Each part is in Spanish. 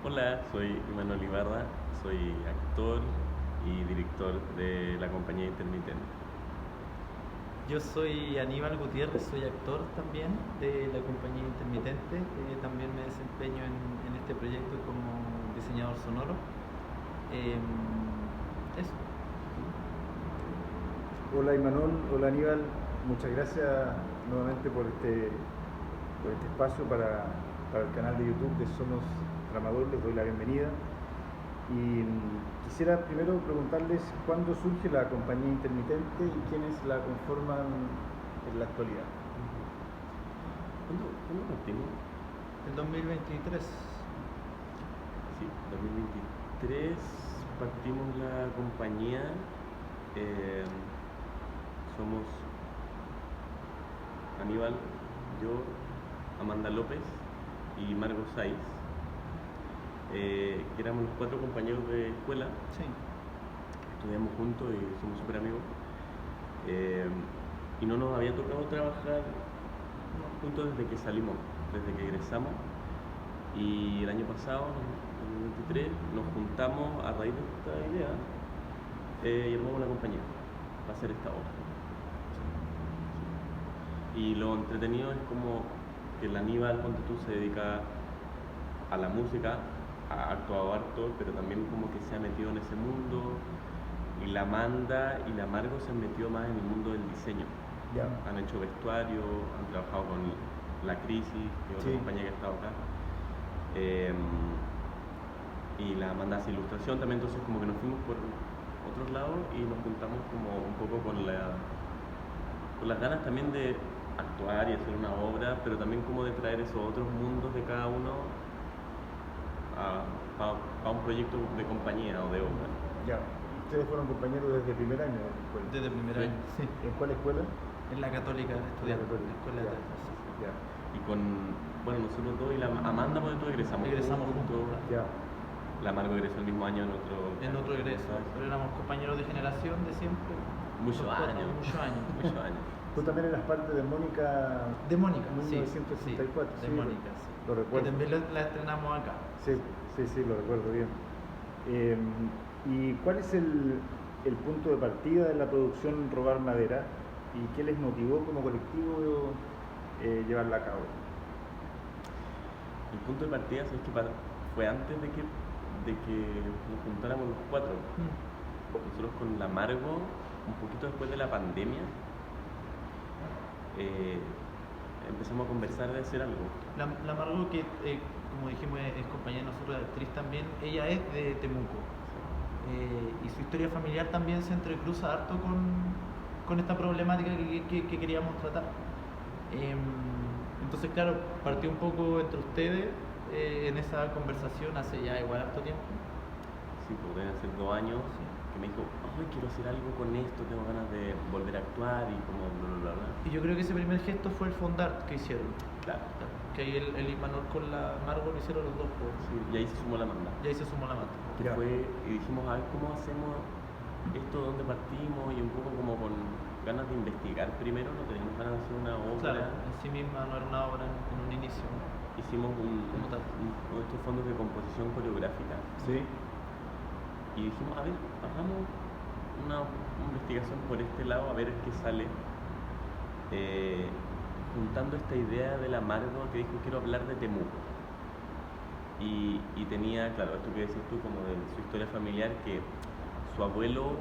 Hola, soy Imanol Ibarra, soy actor y director de la compañía Intermitente. Yo soy Aníbal Gutiérrez, soy actor también de la compañía Intermitente. También me desempeño en este proyecto como diseñador sonoro. Eso. Hola Imanol, hola Aníbal, muchas gracias nuevamente por este espacio para el canal de YouTube de Somos Tramador, les doy la bienvenida. Y quisiera primero preguntarles cuándo surge la compañía Intermitente y quiénes la conforman en la actualidad. ¿Cuándo partimos? El 2023. Sí, 2023 partimos la compañía. Somos Aníbal, yo, Amanda López y Margot Saiz, que éramos los 4 compañeros de escuela. Sí. Estudiamos juntos y somos súper amigos. Y no nos había tocado trabajar juntos desde que salimos, desde que egresamos. Y el año pasado, en 2023, nos juntamos a raíz de esta idea y armamos una compañía para hacer esta obra. Y lo entretenido es como que el Aníbal, ponte tú, se dedica a la música, ha actuado harto, pero también como que se ha metido en ese mundo. Y la Amanda y la Margo se han metido más en el mundo del diseño. Ya. Han hecho vestuario, han trabajado con La Crisis, que es otra Sí. compañía que ha estado acá. Y la Amanda hace ilustración también, entonces como que nos fuimos por otros lados y nos juntamos como un poco con las ganas también de actuar y hacer una obra, pero también como de traer esos otros mundos de cada uno a un proyecto de compañía o de obra. Ya. Ustedes fueron compañeros desde el primer año de la escuela. Desde el primer Sí. año. Sí. ¿En cuál escuela? En la Católica estudiante. Católica. La escuela Ya. de teatro, sí. Ya. Y bueno, nosotros dos y la Amanda, pues todos egresamos Juntos. Ya. La Margo egresó el mismo año En otro egreso. Pero éramos compañeros de generación de siempre. Muchos Los cuatro, años. Muchos años. Muchos años. Tú también eras parte de Mónica. De Mónica, sí. 1964. Sí, de Mónica, sí. Lo recuerdo. Que también la estrenamos acá. Sí, lo recuerdo bien. ¿Y cuál es el punto de partida de la producción Robar Madera y qué les motivó como colectivo llevarla a cabo? El punto de partida es que fue antes de que nos juntáramos los 4. Nosotros con la Margo, un poquito después de la pandemia, empezamos a conversar de hacer algo. La Margot, que como dijimos es compañera de nosotros, actriz también, ella es de Temuco. Y su historia familiar también se entrecruza harto con esta problemática que queríamos tratar. Entonces, claro, partió un poco entre ustedes en esa conversación hace ya igual harto tiempo. Sí, pues deben ser 2 años, que me dijo, ay, quiero hacer algo con esto, tengo ganas de volver a actuar y como bla, bla, bla, bla. Y yo creo que ese primer gesto fue el fondart que hicieron. Claro. Que ahí el Imanol con la Margot lo hicieron los dos. Sí, y ahí se sumó la Amanda. Y ahí se sumó la Mata. Que fue, y dijimos, a ver cómo hacemos esto, dónde partimos, y un poco como con ganas de investigar primero, no teníamos ganas de hacer una obra. Claro, en sí misma no era una obra en un inicio. Hicimos Como tal. uno de estos fondos de composición coreográfica. Sí. Y dijimos, a ver, hagamos una investigación por este lado, a ver qué sale. Juntando esta idea de la Margo que dijo, quiero hablar de Temuco. Y tenía, claro, esto que decís tú, como de su historia familiar, que su abuelo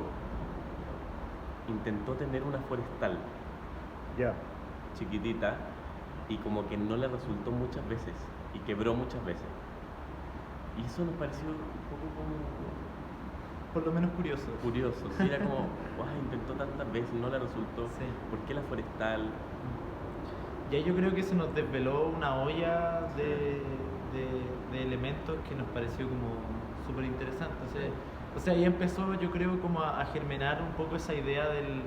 intentó tener una forestal Ya. chiquitita y como que no le resultó muchas veces y quebró muchas veces. Y eso nos pareció un poco como Por lo menos curioso. curioso, sí, era como, guau, intentó tantas veces, no le resultó, Sí. ¿por qué la forestal? Y ahí yo creo que se nos desveló una olla de elementos que nos pareció como súper interesante. O sea, ahí empezó yo creo como a germinar un poco esa idea del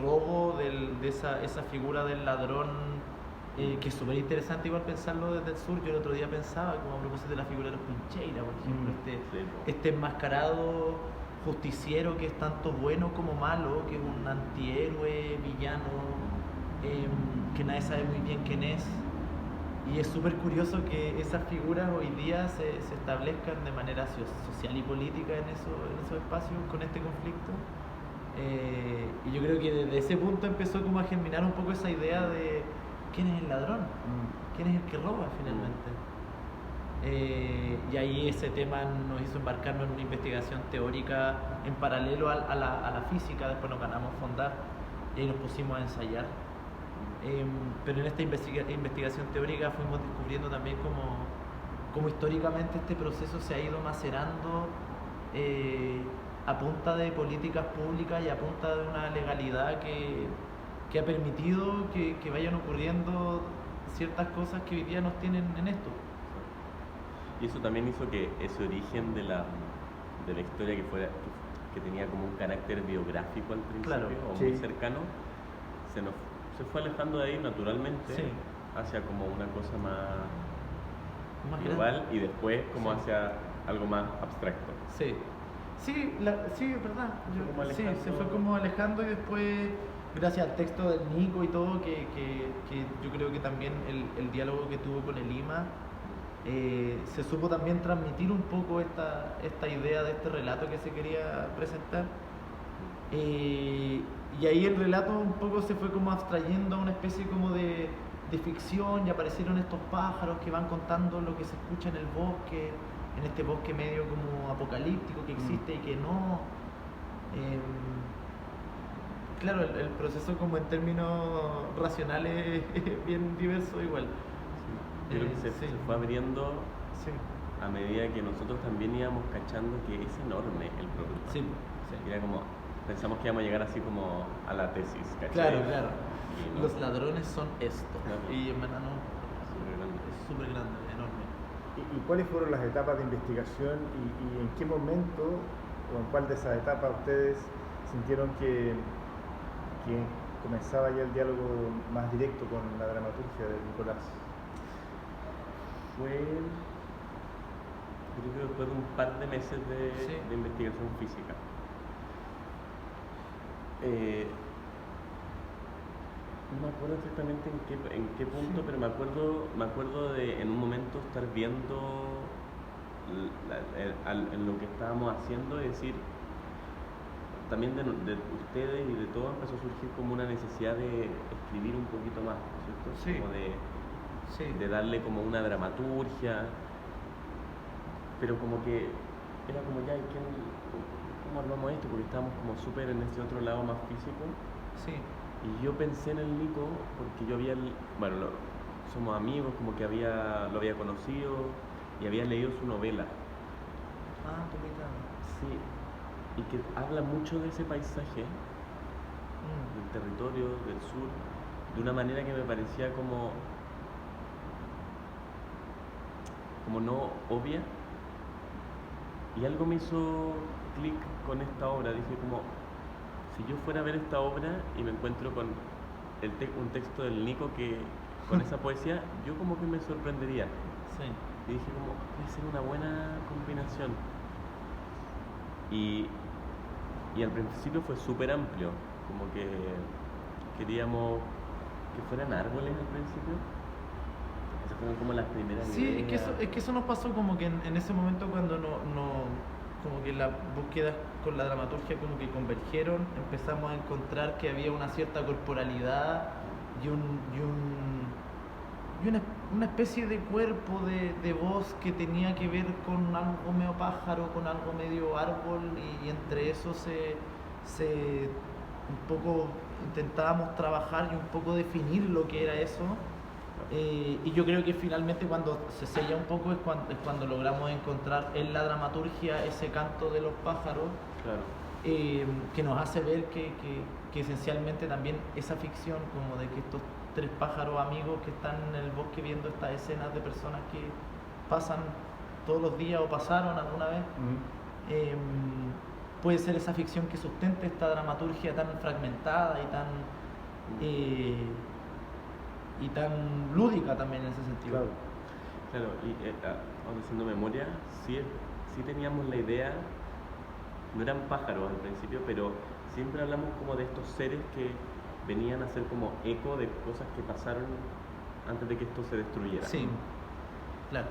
robo, de esa figura del ladrón, que es súper interesante igual pensarlo desde el sur. Yo el otro día pensaba como a propósito de la figura de los Pincheira, por ejemplo, Sí. este enmascarado justiciero que es tanto bueno como malo, que es un antihéroe, villano, que nadie sabe muy bien quién es. Y es súper curioso que esas figuras hoy día se establezcan de manera social y política en esos espacios con este conflicto. Y yo creo que desde ese punto empezó como a germinar un poco esa idea de quién es el ladrón, quién es el que roba finalmente. Y ahí ese tema nos hizo embarcarnos en una investigación teórica en paralelo a la física. Después nos ganamos fondar y ahí nos pusimos a ensayar. Pero en esta investigación teórica fuimos descubriendo también cómo históricamente este proceso se ha ido macerando a punta de políticas públicas y a punta de una legalidad que ha permitido que vayan ocurriendo ciertas cosas que hoy día nos tienen en esto. Y eso también hizo que ese origen de la historia que tenía como un carácter biográfico al principio, Claro, o sí. muy cercano, se fue alejando de ahí naturalmente, Sí. hacia como una cosa más Más global grande. y después como Sí. hacia algo más abstracto. Sí, sí, sí, es verdad. Se fue como Sí, se alejando. fue como alejando y después, gracias al texto del Nico y todo, que yo creo que también el diálogo que tuvo con el Ima, se supo también transmitir un poco esta idea de este relato que se quería presentar. Y ahí el relato un poco se fue como abstrayendo a una especie como de ficción y aparecieron estos pájaros que van contando lo que se escucha en el bosque, en este bosque medio como apocalíptico que existe y que no. Claro, el proceso como en términos racionales es bien diverso igual. Yo creo que se fue abriendo Sí, a medida que nosotros también íbamos cachando que es enorme el problema. sí, sí. Era como, pensamos que íbamos a llegar así como a la tesis, ¿cachai? Claro, claro. Y no, Los ladrones son esto. Claro. Y en verdad no, súper grande. es súper grande, enorme. ¿Y cuáles fueron las etapas de investigación y en qué momento o en cuál de esas etapas ustedes sintieron que comenzaba ya el diálogo más directo con la dramaturgia de Nicolás? Fue, creo que después de un par de meses Sí. de investigación física. No me acuerdo exactamente en qué punto, pero me acuerdo de en un momento estar viendo en lo que estábamos haciendo, es decir, también de ustedes y de todo empezó a surgir como una necesidad de escribir un poquito más, ¿cierto? Sí. Como Sí. de darle como una dramaturgia, pero como que era como ya, ¿cómo armamos esto? Porque estábamos como súper en ese otro lado más físico. Sí. Y yo pensé en el Nico porque yo había, somos amigos, como que lo había conocido y había leído su novela. Ah, tu mitad. Sí, y que habla mucho de ese paisaje, del territorio, del sur, de una manera que me parecía como no obvia. Y algo me hizo clic con esta obra, dije como, si yo fuera a ver esta obra y me encuentro con un texto del Nico con esa poesía, yo como que me sorprendería. Sí. Y dije como, puede ser una buena combinación. Y al principio fue súper amplio, como que queríamos que fueran árboles al principio. Esas fueron como las primeras Sí, ideas. es que eso nos pasó como que en ese momento cuando como que las búsquedas con la dramaturgia como que convergieron, empezamos a encontrar que había una cierta corporalidad y una especie de cuerpo de voz que tenía que ver con algo medio pájaro, con algo medio árbol y entre eso se un poco intentábamos trabajar y un poco definir lo que era eso. Y yo creo que finalmente cuando se sella un poco es cuando logramos encontrar en la dramaturgia ese canto de los pájaros, Claro. que nos hace ver que esencialmente también esa ficción como de que estos tres pájaros amigos que están en el bosque viendo estas escenas de personas que pasan todos los días o pasaron alguna vez, puede ser esa ficción que sustente esta dramaturgia tan fragmentada y tan lúdica también en ese sentido. Claro. Claro, y ahora haciendo memoria, sí teníamos la idea, no eran pájaros al principio, pero siempre hablamos como de estos seres que venían a ser como eco de cosas que pasaron antes de que esto se destruyera. Sí, claro.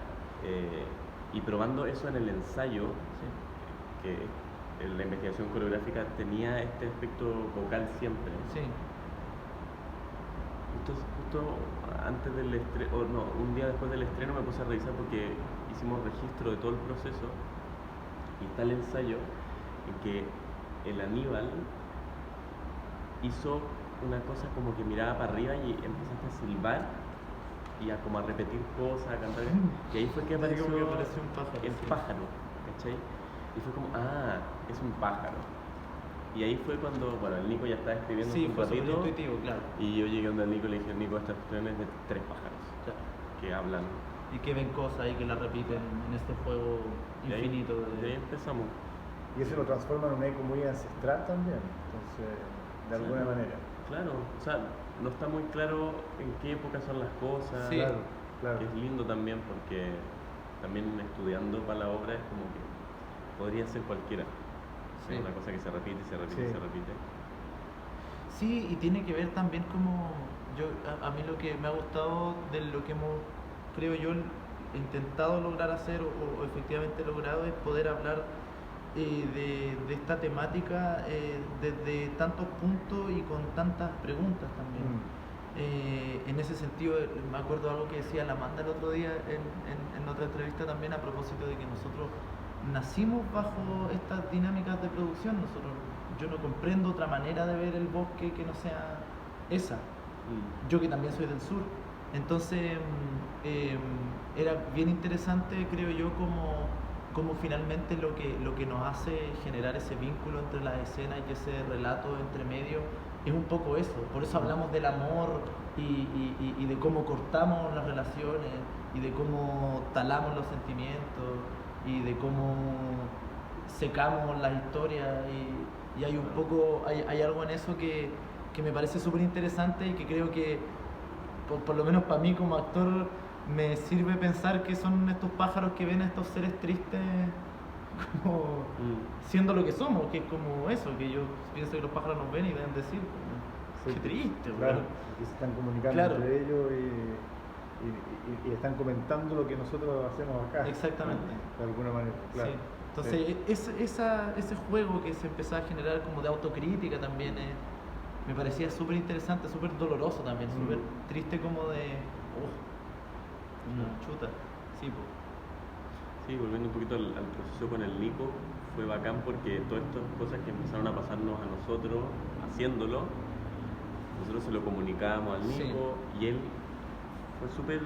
Y probando eso en el ensayo, Sí. que en la investigación coreográfica tenía este aspecto vocal siempre. Sí. Entonces, justo antes del estreno, o no, un día después del estreno me puse a revisar porque hicimos registro de todo el proceso y está el ensayo en que el Aníbal hizo una cosa como que miraba para arriba y empezaste a silbar y a como a repetir cosas, a cantar, y ahí fue que apareció Como que apareció un pájaro, el sí. pájaro, ¿cachai? Y fue como, es un pájaro. Y ahí fue cuando, bueno, el Nico ya estaba escribiendo Sí, un fue súper ratito, intuitivo, claro. y yo llegué donde el Nico y le dije, Nico, esta cuestión es de 3 pájaros Claro. que hablan. Y que ven cosas y que las repiten en este juego Y ahí- infinito de ahí empezamos. Y eso lo transforma en un eco muy ancestral también, entonces, de alguna Claro, manera. Claro, o sea, no está muy claro en qué época son las cosas. Sí. Claro, claro. Que es lindo también porque también estudiando para la obra es como que podría ser cualquiera. Sí. Es una cosa que se repite, se repite, Sí. se repite. Sí, y tiene que ver también como a mí lo que me ha gustado de lo que hemos, creo yo, intentado lograr hacer o efectivamente logrado es poder hablar de esta temática desde tantos puntos y con tantas preguntas también. En ese sentido, me acuerdo algo que decía la Amanda el otro día en otra entrevista también a propósito de que nosotros nacimos bajo estas dinámicas de producción. Yo no comprendo otra manera de ver el bosque que no sea esa. Yo que también soy del sur. Entonces era bien interesante, creo yo, como finalmente lo que nos hace generar ese vínculo entre las escenas y ese relato entre medio es un poco eso. Por eso hablamos del amor y de cómo cortamos las relaciones y de cómo talamos los sentimientos y de cómo secamos las historias y hay un poco, hay algo en eso que me parece súper interesante y que creo que por lo menos para mí como actor me sirve pensar que son estos pájaros que ven a estos seres tristes como siendo lo que somos, que es como eso, que yo pienso que los pájaros nos ven y deben decir Sí, qué triste, claro, weón. que se están comunicando Claro. entre ellos y están comentando lo que nosotros hacemos acá. Exactamente. De alguna manera, claro. Sí. Entonces ese juego que se empezaba a generar como de autocrítica también me parecía súper interesante, súper doloroso también, súper triste como de chuta, sí, po. Sí, volviendo un poquito al proceso con el Nico, fue bacán porque todas estas cosas que empezaron a pasarnos a nosotros haciéndolo, nosotros se lo comunicábamos al Sí. Nico y él fue súper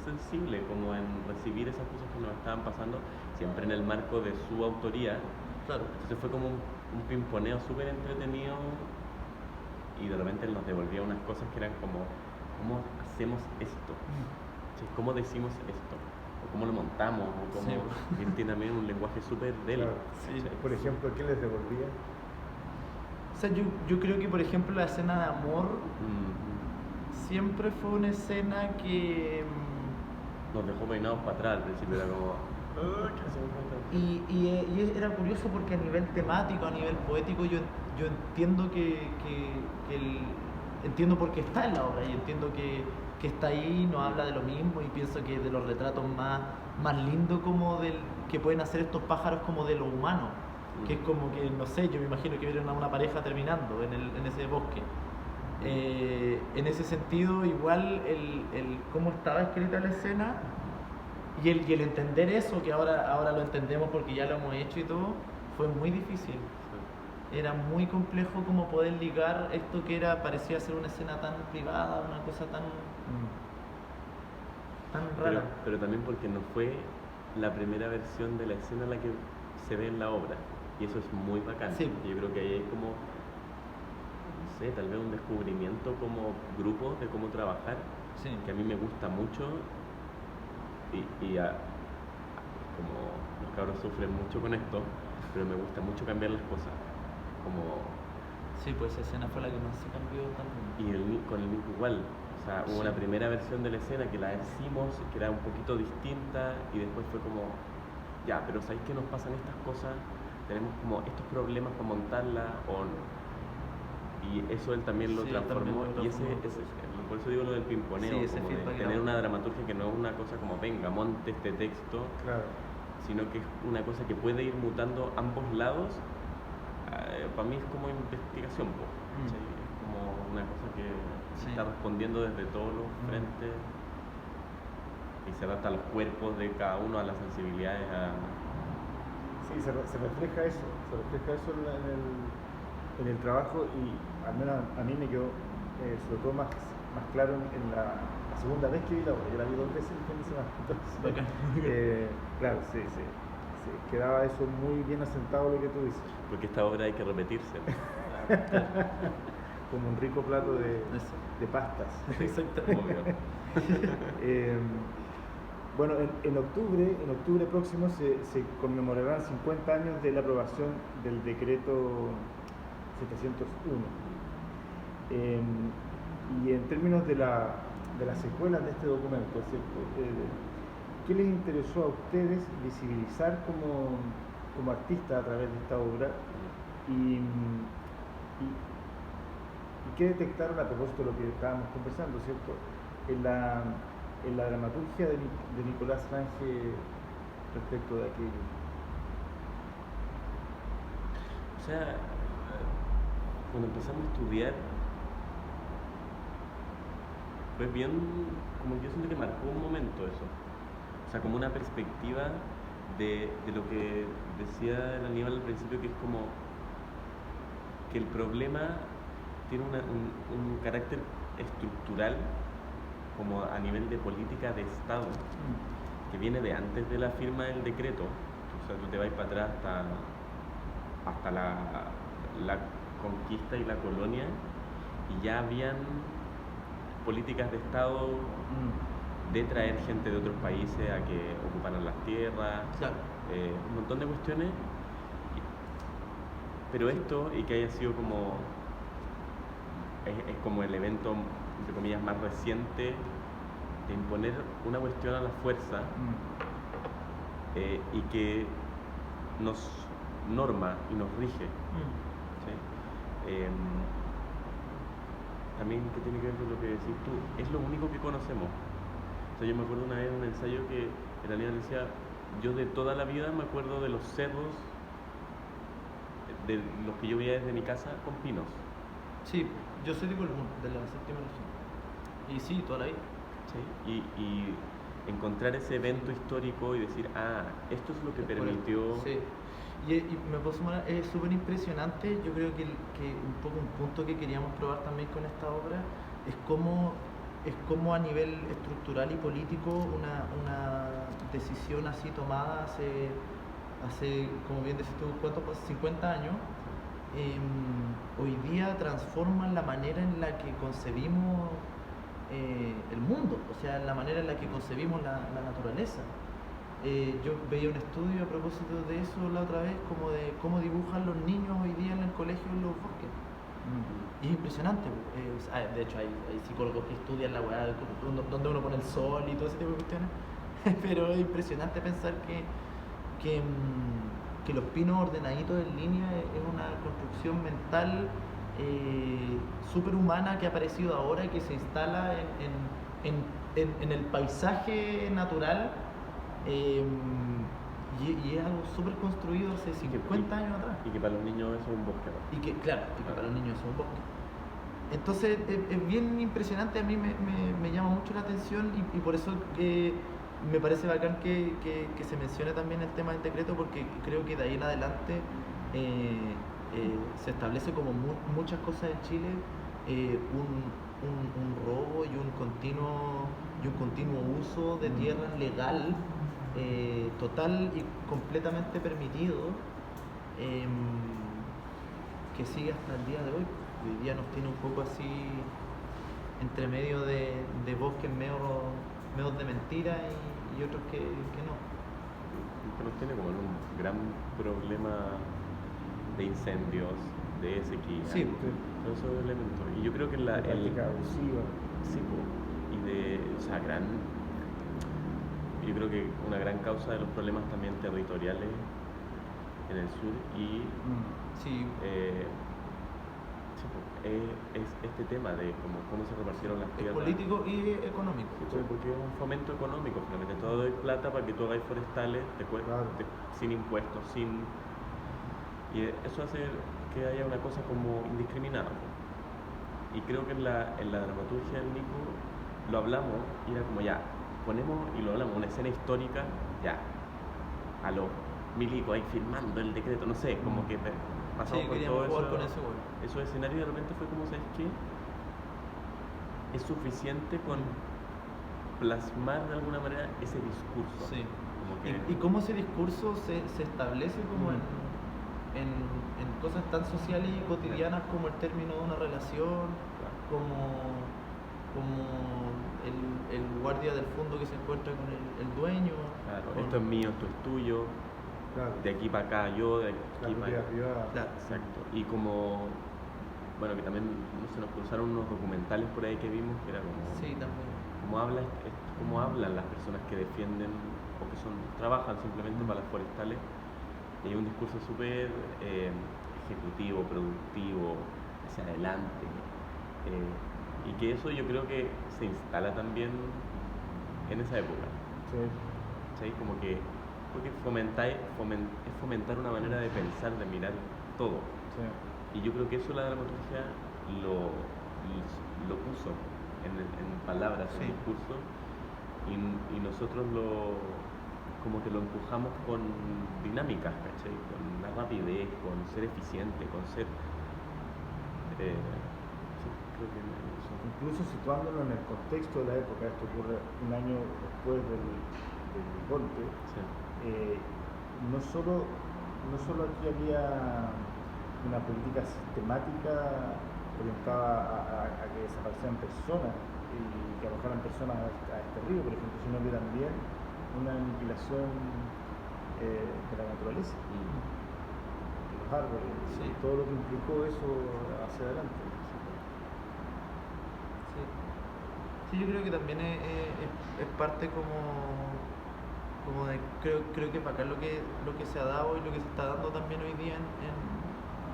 sensible como en recibir esas cosas que nos estaban pasando, siempre en el marco de su autoría. Claro. Entonces fue como un pimponeo súper entretenido y de repente él nos devolvía unas cosas que eran como, ¿cómo hacemos esto? Sí, ¿cómo decimos esto? O cómo lo montamos, o cómo... Sí. Y él tiene también un lenguaje súper de él. Claro. Sí. ¿cachai? Por ejemplo, ¿qué les devolvía? O sea, yo creo que por ejemplo la escena de amor siempre fue una escena que Nos dejó peinados para atrás al principio, era como... ¿qué hacemos con esto? y era curioso porque a nivel temático, a nivel poético, yo entiendo entiendo por qué está en la obra y entiendo que está ahí, nos habla de lo mismo y pienso que de los retratos más lindos como que pueden hacer estos pájaros como de lo humano, que es como que, no sé, yo me imagino que vieron a una pareja terminando en ese bosque. En ese sentido, igual el cómo estaba escrita la escena y el entender eso, que ahora lo entendemos porque ya lo hemos hecho y todo, fue muy difícil. Era muy complejo como poder ligar esto que parecía ser una escena tan privada, una cosa tan rara. Pero también porque no fue la primera versión de la escena la que se ve en la obra. Y eso es muy bacán. Sí. Yo creo que ahí hay como, no sé, tal vez un descubrimiento como grupo de cómo trabajar, Sí. que a mí me gusta mucho. Como los cabros sufren mucho con esto, pero me gusta mucho cambiar las cosas. Como Sí, pues esa escena fue la que más se cambió también. Y con el Nico igual. O sea, hubo Sí. una primera versión de la escena que la hicimos, que era un poquito distinta, y después fue como, ya, pero ¿sabéis que nos pasan estas cosas? Tenemos como estos problemas para montarla, y eso él también lo Sí, él transformó, también lo y ese transformó. es el por eso digo lo del pimponeo, Sí, ese como de feedback tener era una dramaturgia que no es una cosa como venga, monte este texto, Claro. sino que es una cosa que puede ir mutando ambos lados. Para mí es como investigación, po, ¿cachai? Es como una cosa que Sí. está respondiendo desde todos los frentes y se adapta a los cuerpos de cada uno, a las sensibilidades, Sí, se refleja eso, en el trabajo y al menos a mí me quedó sobre todo más claro en la segunda vez que vi la obra. Yo la vi 2 veces el fin de semana. Entonces, claro, sí, quedaba eso muy bien asentado lo que tú dices. porque esta obra hay que repetirse. Como un rico plato de pastas. Exactamente. Obvio. Bueno, en octubre próximo se conmemorarán 50 años de la aprobación del decreto 701. Y en términos de las secuelas de este documento, ¿cierto? ¿Qué les interesó a ustedes visibilizar como artistas a través de esta obra? Y qué detectaron a propósito de lo que estábamos conversando, ¿cierto? En la dramaturgia de Nicolás Lange respecto de aquello. O sea, cuando empezamos a estudiar, fue bien, como que yo siento que marcó un momento eso. O sea, como una perspectiva de lo que decía el Aníbal al principio, que es como que el problema tiene un carácter estructural, como a nivel de política de Estado, que viene de antes de la firma del decreto. O sea, tú te vas para atrás hasta la conquista y la colonia, y ya habían políticas de Estado de traer gente de otros países a que ocuparan las tierras, Claro. Un montón de cuestiones. Pero esto, y que haya sido como es como el evento, entre comillas, más reciente de imponer una cuestión a la fuerza, y que nos norma y nos rige, ¿sí? También que tiene que ver con lo que decís tú, es lo único que conocemos. O sea, yo me acuerdo una vez en un ensayo que el Aníbal decía, yo de toda la vida me acuerdo de los cerros de los que yo veía desde mi casa con pinos. Sí, yo soy de Colbún, de la séptima región. Y sí, toda la vida. ¿Sí? Y encontrar ese evento histórico y decir, esto es lo que permitió. Sí. Y me puedo sumar, es súper impresionante. Yo creo que un poco un punto que queríamos probar también con esta obra es cómo a nivel estructural y político una decisión así tomada hace, como bien decís tú, ¿cuánto? 50 años, hoy día transforman la manera en la que concebimos el mundo, o sea, la manera en la que concebimos la naturaleza. Yo veía un estudio a propósito de eso la otra vez, como de cómo dibujan los niños hoy día en el colegio en los bosques. Y es impresionante. De hecho, hay psicólogos que estudian la weá, donde uno pone el sol y todo ese tipo de cuestiones. Pero es impresionante pensar que los pinos ordenaditos en línea es una construcción mental súper humana que ha aparecido ahora y que se instala en el paisaje natural, y es algo súper construido hace 50 años atrás. Y que para los niños eso es un bosque, ¿no? Y que, claro, para los niños es un bosque. Entonces es bien impresionante, a mí me llama mucho la atención y por eso me parece bacán que se mencione también el tema del decreto, porque creo que de ahí en adelante se establece como muchas cosas en Chile, un robo y un continuo uso de tierras legal, total y completamente permitido, que sigue hasta el día de hoy. Hoy día nos tiene un poco así entre medio de bosques medio de mentira y otros que no. Esto nos tiene como en un gran problema de incendios, de sequía, Sí, todos esos elementos. Y yo creo que La práctica abusiva. Sí, yo creo que una gran causa de los problemas también territoriales en el sur y sí. Sí, pues, es este tema de cómo se repartieron las Es tierras. político y económico. Sí, pues, porque es un fomento económico, finalmente. Todo doy plata para que tú hagas forestales Claro. sin impuestos, sin... Y eso hace que haya una cosa como indiscriminada. Y creo que en la dramaturgia del Nico lo hablamos y era como ya, ponemos y lo hablamos, una escena histórica, ya, a lo milico ahí firmando el decreto, no sé, como que pasamos Sí, por queríamos todo jugar eso, con eso, bueno. esos escenarios y de repente fue como, ¿sabes qué? Es suficiente con plasmar de alguna manera ese discurso. Sí. Como que, Y cómo ese discurso se establece como en cosas tan sociales y cotidianas como el término de una relación, como el guardia del fondo que se encuentra con el dueño. claro, con- esto es mío, esto es tuyo, Claro. de aquí para acá yo, de La aquí para propiedad allá. privada. Claro. Exacto. Y como, bueno, que también se nos cruzaron unos documentales por ahí que vimos que era como, Sí, también. cómo hablan las personas que defienden o que trabajan simplemente para las forestales. Y hay un discurso súper ejecutivo, productivo, hacia adelante. Y que eso yo creo que se instala también en esa época. Sí. ¿Cachai? Como que porque es fomentar una manera de pensar, de mirar todo. Sí. Y yo creo que eso la dramaturgia lo puso en palabras, Sí. en discurso, y nosotros como que lo empujamos con dinámicas, ¿cachai? Con la rapidez, con ser eficiente, con ser... sí, creo que eso. Incluso situándolo en el contexto de la época, esto ocurre un año después del golpe, Sí. no solo aquí había una política sistemática orientada a que desaparecieran personas y que arrojaran personas a este río, por ejemplo, sino que también una aniquilación de la naturaleza, de los árboles, Sí. y todo lo que implicó eso hacia adelante. Sí. Sí, yo creo que también es parte como de, creo que para acá lo que se ha dado y lo que se está dando también hoy día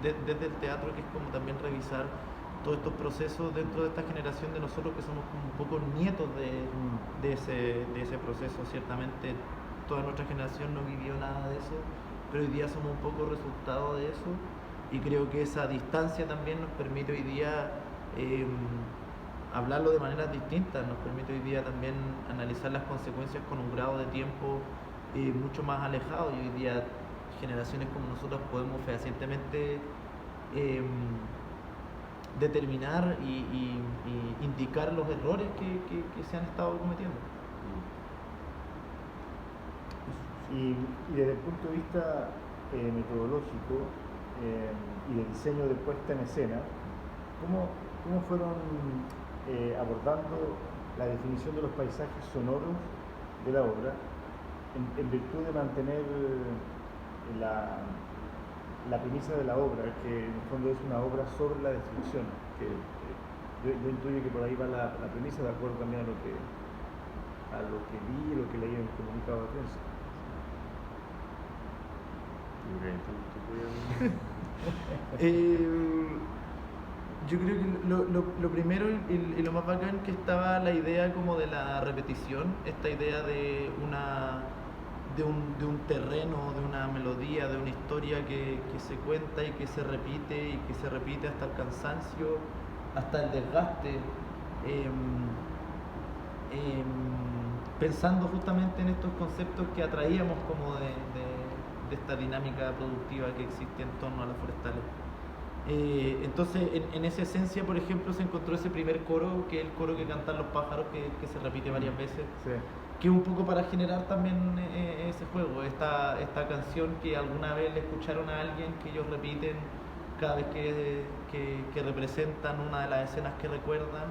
desde el teatro, que es como también revisar todos estos procesos dentro de esta generación de nosotros que somos como un poco nietos de ese proceso. Ciertamente toda nuestra generación no vivió nada de eso, pero hoy día somos un poco resultado de eso, y creo que esa distancia también nos permite hoy día hablarlo de maneras distintas, nos permite hoy día también analizar las consecuencias con un grado de tiempo mucho más alejado, y hoy día generaciones como nosotros podemos fehacientemente determinar y indicar los errores que se han estado cometiendo. Y desde el punto de vista metodológico y de diseño de puesta en escena, ¿cómo fueron abordando la definición de los paisajes sonoros de la obra en virtud de mantener la premisa de la obra, que en el fondo es una obra sobre la destrucción? Que yo intuyo que por ahí va la premisa, de acuerdo también a lo que vi y lo que leí en el comunicado de prensa. Yo creo que lo primero y lo más bacán, que estaba la idea como de la repetición, esta idea de un terreno, de una melodía, de una historia que se cuenta y que se repite hasta el cansancio, hasta el desgaste, pensando justamente en estos conceptos que atraíamos como de esta dinámica productiva que existe en torno a las forestales. Entonces, en esa esencia, por ejemplo, se encontró ese primer coro, que es el coro que cantan los pájaros, que se repite varias veces, Sí. que es un poco para generar también ese juego, esta canción que alguna vez le escucharon a alguien, que ellos repiten cada vez que representan una de las escenas que recuerdan.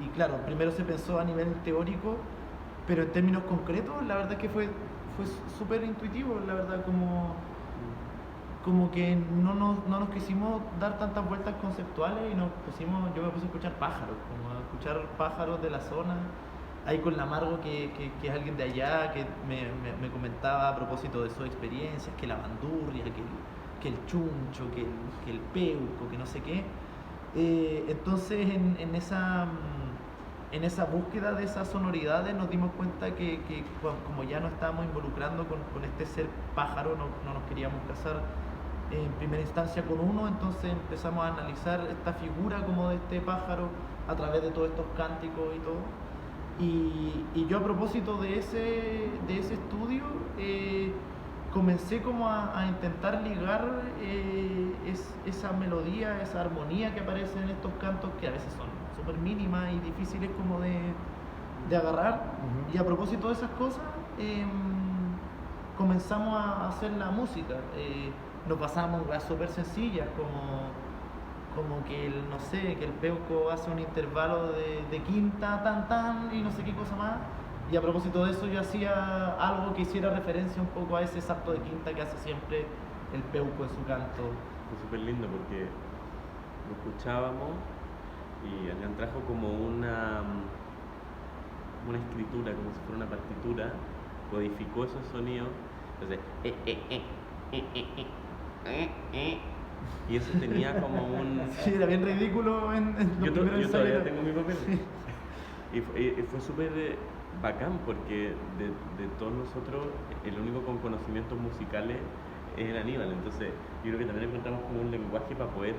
Y claro, primero se pensó a nivel teórico, pero en términos concretos, la verdad es que fue súper intuitivo, la verdad, como que no nos quisimos dar tantas vueltas conceptuales y yo me puse a escuchar pájaros, como a escuchar pájaros de la zona, ahí con la Margo, que es alguien de allá, que me comentaba a propósito de sus experiencias, que la bandurria, que el chuncho, que el peuco, que no sé qué. Entonces en esa búsqueda de esas sonoridades nos dimos cuenta que como ya nos estábamos involucrando con este ser pájaro, no nos queríamos casar en primera instancia con uno, entonces empezamos a analizar esta figura como de este pájaro a través de todos estos cánticos y todo. Y yo a propósito de ese estudio comencé como a intentar ligar esa melodía, esa armonía que aparece en estos cantos que a veces son súper mínimas y difíciles como de agarrar. Ujú. Y a propósito de esas cosas comenzamos a hacer la música. Nos pasamos a súper sencillas como que no sé, que el peuco hace un intervalo de quinta, tan tan y no sé qué cosa más. Y a propósito de eso yo hacía algo que hiciera referencia un poco a ese salto de quinta que hace siempre el peuco en su canto. Fue súper lindo porque lo escuchábamos y Adrián trajo como una escritura, como si fuera una partitura, codificó esos sonidos, entonces, y eso tenía como un... Sí, era bien ridículo en los Yo primeros ensayos. todavía tengo mi papel. Y fue súper bacán porque de todos nosotros el único con conocimientos musicales es el Aníbal, entonces yo creo que también encontramos como un lenguaje para poder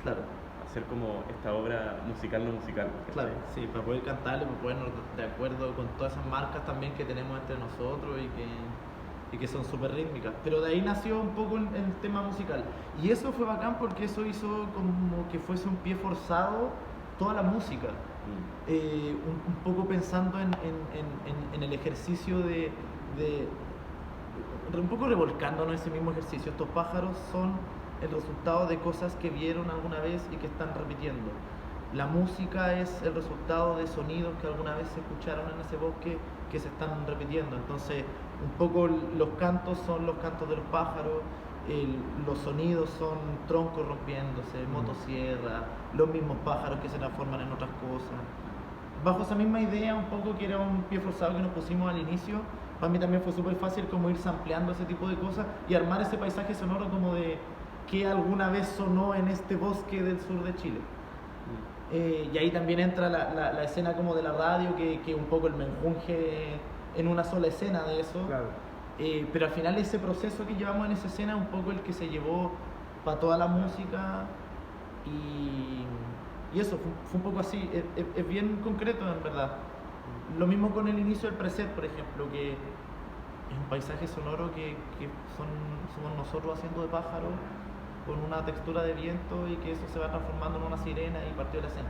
Claro, hacer como esta obra musical no musical. ¿cachai? claro, sí, para poder cantarle, para ponernos de acuerdo con todas esas marcas también que tenemos entre nosotros y que son súper rítmicas. Pero de ahí nació un poco el tema musical. Y eso fue bacán porque eso hizo como que fuese un pie forzado toda la música. Un poco pensando en el ejercicio un poco revolcándonos en ese mismo ejercicio. Estos pájaros son el resultado de cosas que vieron alguna vez y que están repitiendo. La música es el resultado de sonidos que alguna vez se escucharon en ese bosque que se están repitiendo. Entonces, un poco los cantos son los cantos de los pájaros, los sonidos son troncos rompiéndose, motosierra, los mismos pájaros que se transforman en otras cosas. Bajo esa misma idea, un poco que era un pie forzado que nos pusimos al inicio, para mí también fue súper fácil como ir sampleando ese tipo de cosas y armar ese paisaje sonoro como de que alguna vez sonó en este bosque del sur de Chile. Y ahí también entra la escena como de la radio, que un poco el menjunje en una sola escena de eso. Claro. Pero al final ese proceso que llevamos en esa escena es un poco el que se llevó para toda la música y eso, fue un poco así, es bien concreto en verdad. Lo mismo con el inicio del preset, por ejemplo, que es un paisaje sonoro que somos nosotros haciendo de pájaro con una textura de viento y que eso se va transformando en una sirena y partió la escena.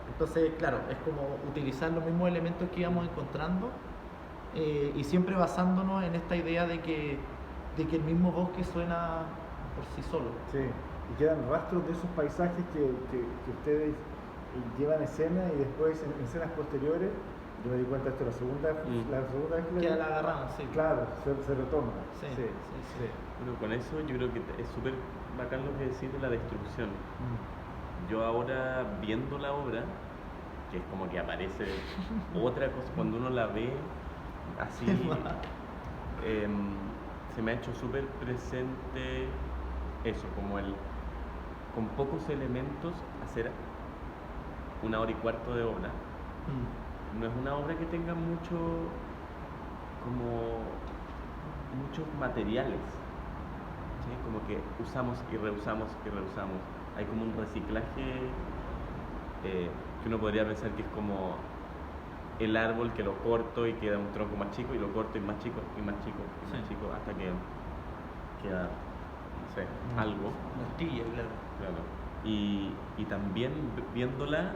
Entonces, claro, es como utilizar los mismos elementos que íbamos encontrando y siempre basándonos en esta idea de que el mismo bosque suena por sí solo. Sí, y quedan rastros de esos paisajes que ustedes llevan a escena y después en escenas posteriores, yo me di cuenta de esto la segunda vez que Que la agarramos, sí. Claro, se retoma. Sí, sí. Bueno, con eso yo creo que es súper bacán lo que decís de la destrucción. Yo ahora viendo la obra, que es como que aparece otra cosa, cuando uno la ve así, se me ha hecho súper presente eso, como con pocos elementos hacer 1 hora y cuarto de obra. No es una obra que tenga muchos materiales, ¿sí? Como que usamos y reusamos y reusamos. Hay como un reciclaje que uno podría pensar que es como el árbol que lo corto y queda un tronco más chico y lo corto y más chico y más chico y más chico hasta que queda, no sé, algo. Una astilla, claro. Claro. Y también viéndola,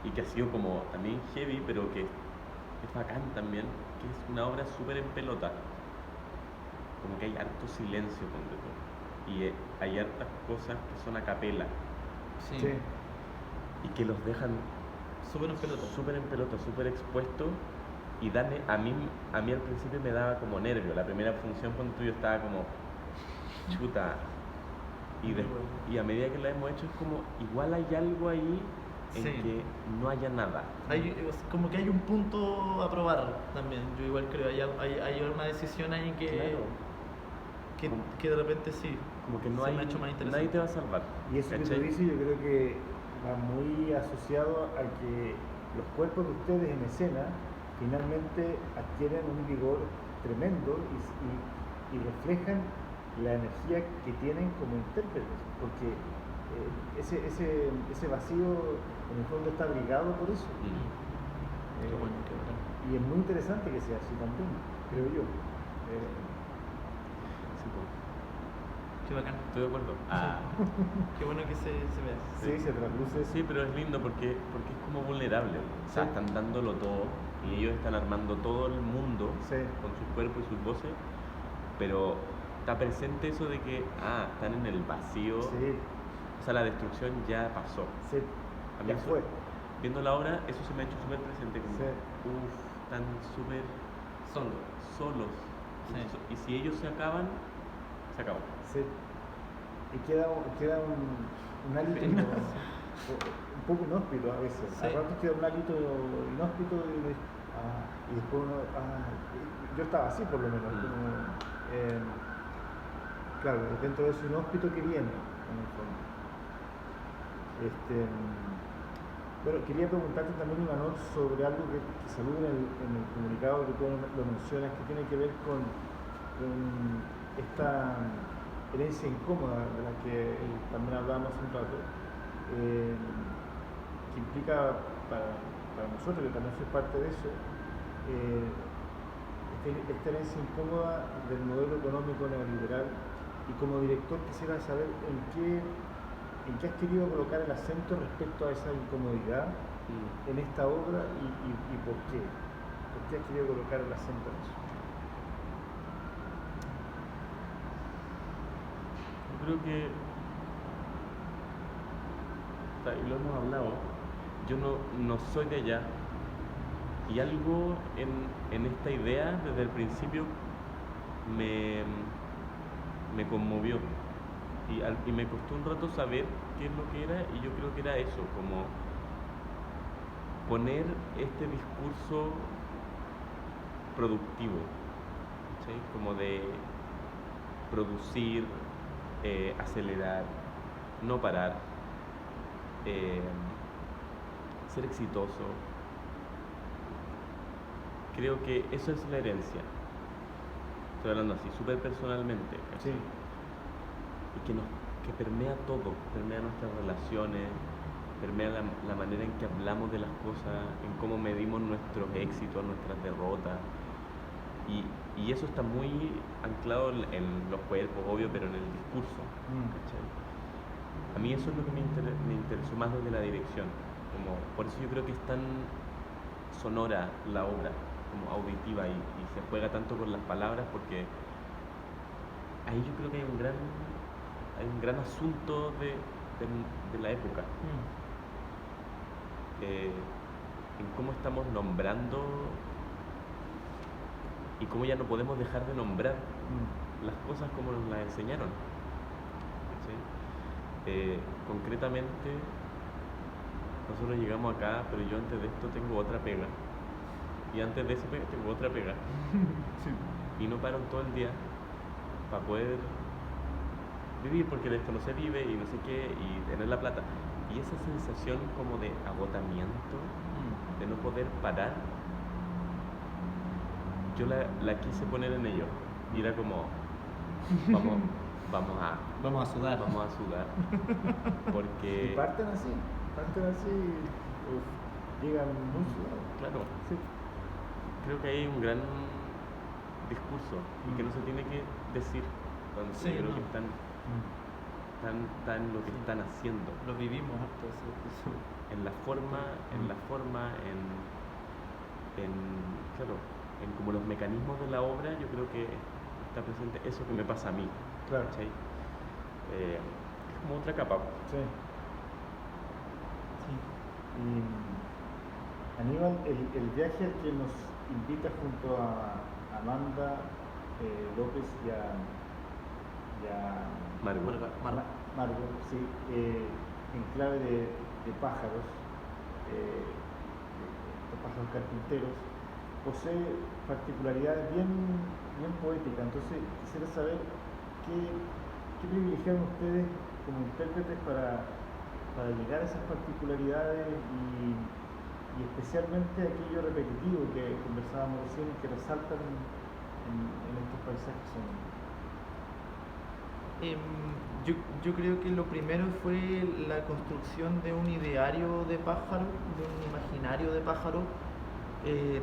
y que ha sido como también heavy, pero que es bacán también, que es una obra súper en pelota. Como que hay harto silencio con todo. Y hay hartas cosas que son a capela Sí. Sí. y que los dejan Súper en pelota. súper expuestos. Y a mí al principio me daba como nervio. La primera función con tuyo estaba como chuta. Y a medida que la hemos hecho es como igual hay algo ahí en Sí. que no haya nada. Como que hay un punto a probar también. Yo igual creo, hay una decisión ahí que... Claro. que de repente sí, como que no se hay, me ha hecho más interesante. nadie te va a salvar. Y eso que tú ¿cachai? dices yo creo que va muy asociado a que los cuerpos de ustedes en escena finalmente adquieren un vigor tremendo y reflejan la energía que tienen como intérpretes, porque ese vacío en el fondo está abrigado por eso. Qué bueno, qué bacán. Y es muy interesante que sea así también, creo yo. Sí, pues, Qué bacán. estoy de acuerdo. Qué bueno que se vea. Sí, se traduce. Sí, pero es lindo porque es como vulnerable. O sea, Sí. están dándolo todo y ellos están armando todo el mundo Sí. con sus cuerpos y sus voces, pero está presente eso de que, están en el vacío. Sí, O sea, la destrucción ya pasó. sí, A mí ya eso- fue. Viendo la obra, eso se me ha hecho súper presente. Como, Sí. están súper Solo. solos. Sí. Y si ellos se acaban, se acabó. Sí. Y queda un hálito Pena. un poco inhóspito a veces. Sí. A ratos queda un hálito inhóspito y después uno. Yo estaba así por lo menos. Claro, dentro de ese inhóspito que viene, en el fondo. Bueno, quería preguntarte también, Imanol, sobre algo que salió en el comunicado que tú lo mencionas, que tiene que ver con esta herencia incómoda de la que también hablábamos hace un rato, que implica para nosotros, que también soy parte de eso, esta herencia incómoda del modelo económico neoliberal. Y como director quisiera saber en qué has querido colocar el acento respecto a esa incomodidad en esta obra y por qué. ¿Por qué has querido colocar el acento en eso? Yo creo que, y lo hemos hablado, yo no soy de allá, y algo en esta idea desde el principio me conmovió, y me costó un rato saber qué es lo que era, y yo creo que era eso, como poner este discurso productivo, ¿sí? Como de producir, acelerar, no parar, ser exitoso. Creo que eso es la herencia. Estoy hablando así, súper personalmente. Sí. Y que permea todo, permea nuestras relaciones, permea la manera en que hablamos de las cosas, en cómo medimos nuestros éxitos, nuestras derrotas. Y eso está muy anclado en los cuerpos, obvio, pero en el discurso. ¿Cachai? A mí eso es lo que me interesó más desde la dirección. Por eso yo creo que es tan sonora la obra, como auditiva, y se juega tanto con las palabras, porque ahí yo creo que hay un gran asunto de la época. En cómo estamos nombrando y cómo ya no podemos dejar de nombrar las cosas como nos las enseñaron. ¿Sí? Concretamente, nosotros llegamos acá, pero yo antes de esto tengo otra pega, y antes de esa pega tengo otra pega, Sí. y no paro todo el día para poder vivir, porque de esto no se vive y no sé qué, y tener la plata. Y esa sensación como de agotamiento, de no poder parar, yo la quise poner en ellos. Y era como, vamos Vamos a sudar. a sudar. Y Porque, parten así, llegan muy sudados. claro, Sí. creo que hay un gran discurso y que no se tiene que decir. Cuando Sí, yo creo no. que están en lo que están haciendo. Lo vivimos harto eso. En la forma, claro, en como los mecanismos de la obra, yo creo que está presente eso que me pasa a mí. Claro. ¿Cachai? Es como otra capa. Sí. Sí. Y Aníbal, el viaje al que nos invita junto a Amanda López y a Margot. Margot, sí, en clave de pájaros, de pájaros carpinteros, posee particularidades bien poéticas. Entonces quisiera saber ¿qué privilegiaron ustedes como intérpretes para llegar a esas particularidades y especialmente aquello repetitivo que conversábamos recién que resaltan en estos paisajes sonoros? Yo creo que lo primero fue la construcción de un ideario de pájaro, de un imaginario de pájaro.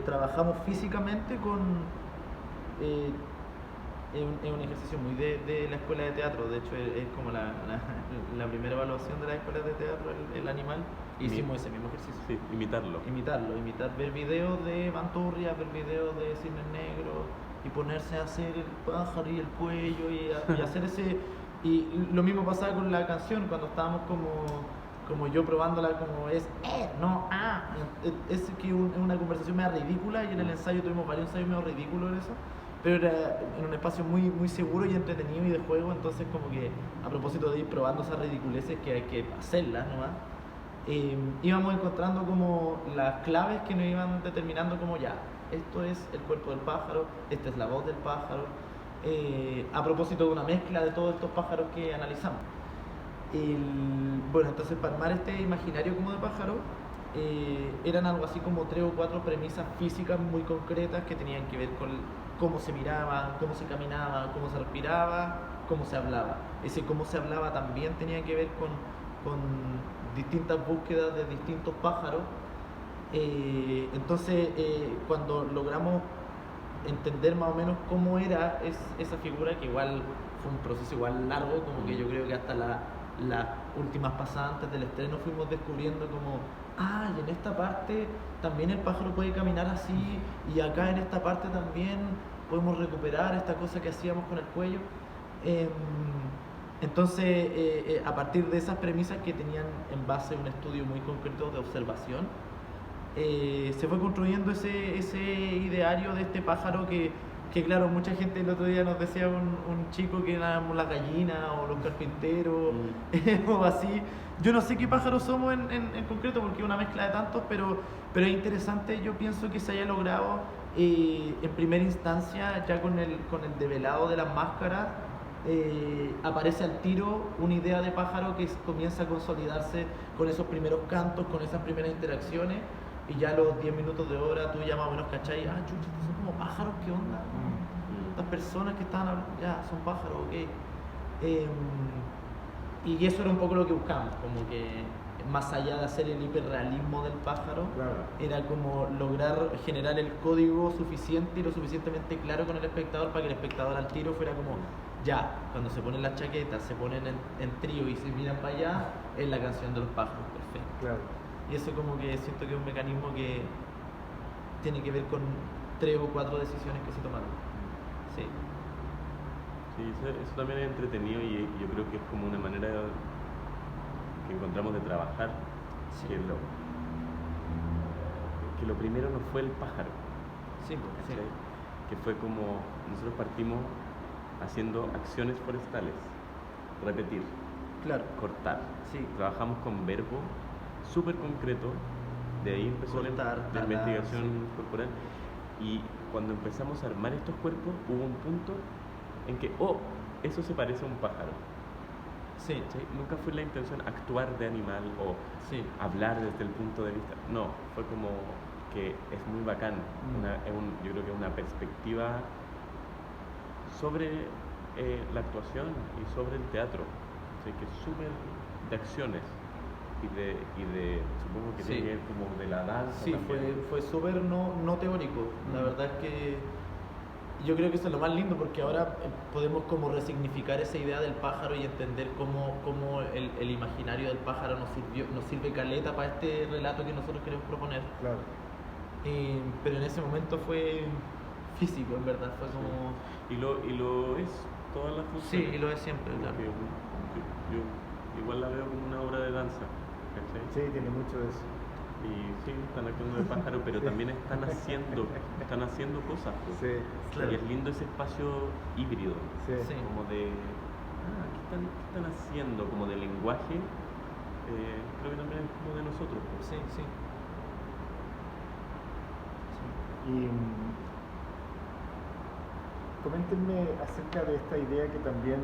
Trabajamos físicamente con... es un ejercicio muy de la escuela de teatro, de hecho es como la primera evaluación de la escuela de teatro, el animal. Hicimos ese mismo ejercicio. Sí, imitarlo. Ver videos de Banturria, ver videos de cisnes negros y ponerse a hacer el pájaro y el cuello y hacer ese... Y lo mismo pasaba con la canción, cuando estábamos como yo probándola como es, no, es que es una conversación medio ridícula y en el ensayo tuvimos varios ensayos medio ridículos en eso, pero era en un espacio muy, muy seguro y entretenido y de juego, entonces como que a propósito de ir probando esas ridiculeces que hay que hacerlas nomás, íbamos encontrando como las claves que nos iban determinando como ya, esto es el cuerpo del pájaro, esta es la voz del pájaro, a propósito de una mezcla de todos estos pájaros que analizamos. Bueno, entonces para armar este imaginario como de pájaro, eran algo así como 3 o 4 premisas físicas muy concretas que tenían que ver con cómo se miraba, cómo se caminaba, cómo se respiraba, cómo se hablaba. Ese cómo se hablaba también tenía que ver con distintas búsquedas de distintos pájaros. Entonces, cuando logramos entender más o menos cómo era esa figura, que igual fue un proceso igual largo, como que yo creo que hasta las últimas pasadas antes del estreno fuimos descubriendo como, y en esta parte también el pájaro puede caminar así, y acá en esta parte también podemos recuperar esta cosa que hacíamos con el cuello. Entonces, a partir de esas premisas que tenían en base un estudio muy concreto de observación, se fue construyendo ese ideario de este pájaro que claro, mucha gente el otro día nos decía un chico que éramos las gallinas o los carpinteros o así. Yo no sé qué pájaros somos en concreto porque es una mezcla de tantos, pero es interesante, yo pienso que se haya logrado en primera instancia, ya con el develado de las máscaras, aparece al tiro una idea de pájaro que comienza a consolidarse con esos primeros cantos, con esas primeras interacciones. Y ya a los 10 minutos de obra tú ya más o menos cachai, chucha, estos son como pájaros, ¿qué onda? Estas personas que estaban hablando, ya, son pájaros, ok. Y eso era un poco lo que buscamos, como que más allá de hacer el hiperrealismo del pájaro, Claro. era como lograr generar el código suficiente y lo suficientemente claro con el espectador para que el espectador al tiro fuera como, ya, cuando se ponen las chaquetas, se ponen en trío y se miran para allá, es la canción de los pájaros, perfecto. Claro. Y eso como que siento que es un mecanismo que tiene que ver con 3 o 4 decisiones que se tomaron. Sí. Sí, eso también es entretenido y yo creo que es como una manera que encontramos de trabajar, Sí. que lo primero no fue el pájaro, Sí, sí. ¿cachai? Que fue como, nosotros partimos haciendo acciones forestales, repetir, Claro. cortar, Sí. trabajamos con verbo súper concreto, de ahí empezó Cortar, la talar, investigación corporal, y cuando empezamos a armar estos cuerpos hubo un punto en que, eso se parece a un pájaro. Sí. ¿Cachai? Nunca fue la intención actuar de animal o Sí. hablar desde el punto de vista, no, fue como que es muy bacán, yo creo que es una perspectiva sobre la actuación y sobre el teatro, ¿cachai? Que es súper de acciones y de supongo que Sí. tiene que ver como de la danza Sí, también. fue súper no teórico. La verdad es que yo creo que eso es lo más lindo porque ahora podemos como resignificar esa idea del pájaro y entender cómo el imaginario del pájaro nos sirve caleta para este relato que nosotros queremos proponer. Claro. Pero en ese momento fue físico, en verdad, fue como... Y lo es todas las Sí, funciones. y lo es siempre, claro. Porque yo igual la veo como una obra de danza, ¿cachai? Sí, tiene mucho de eso. Y sí, están actuando de pájaro, pero también están haciendo cosas. Pues. Sí, Claro. Y es lindo ese espacio híbrido, sí. Sí. como de, ¿qué están haciendo? Como de lenguaje, creo que también es como de nosotros. Pues. Sí, sí. Y coméntenme acerca de esta idea que también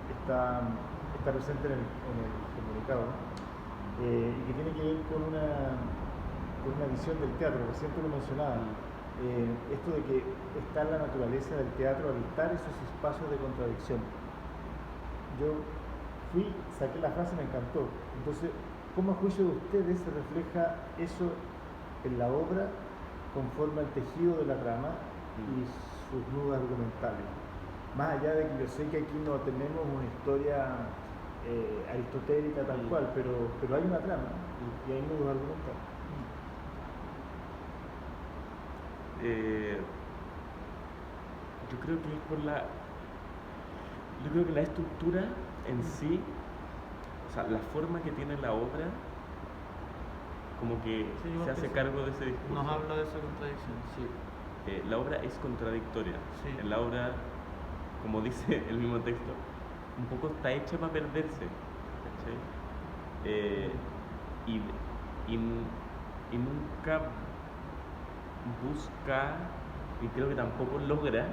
está presente en el comunicado, y que tiene que ver con una visión del teatro. Recién tú lo mencionabas, esto de que está en la naturaleza del teatro habitar esos espacios de contradicción. Yo saqué la frase y me encantó. Entonces, ¿cómo a juicio de ustedes se refleja eso en la obra conforme al tejido de la trama y sus nudos argumentales? Más allá de que yo sé que aquí no tenemos una historia aristotélica tal cual, pero hay una trama y hay nudos argumentales. Yo creo que es yo creo que la estructura en sí, o sea, la forma que tiene la obra, como que Sí, se hace cargo de ese discurso. Nos habla de esa contradicción, sí. La obra es contradictoria. Sí. En la obra, como dice el mismo texto, un poco está hecha para perderse, ¿cachai? Y nunca busca, y creo que tampoco logra,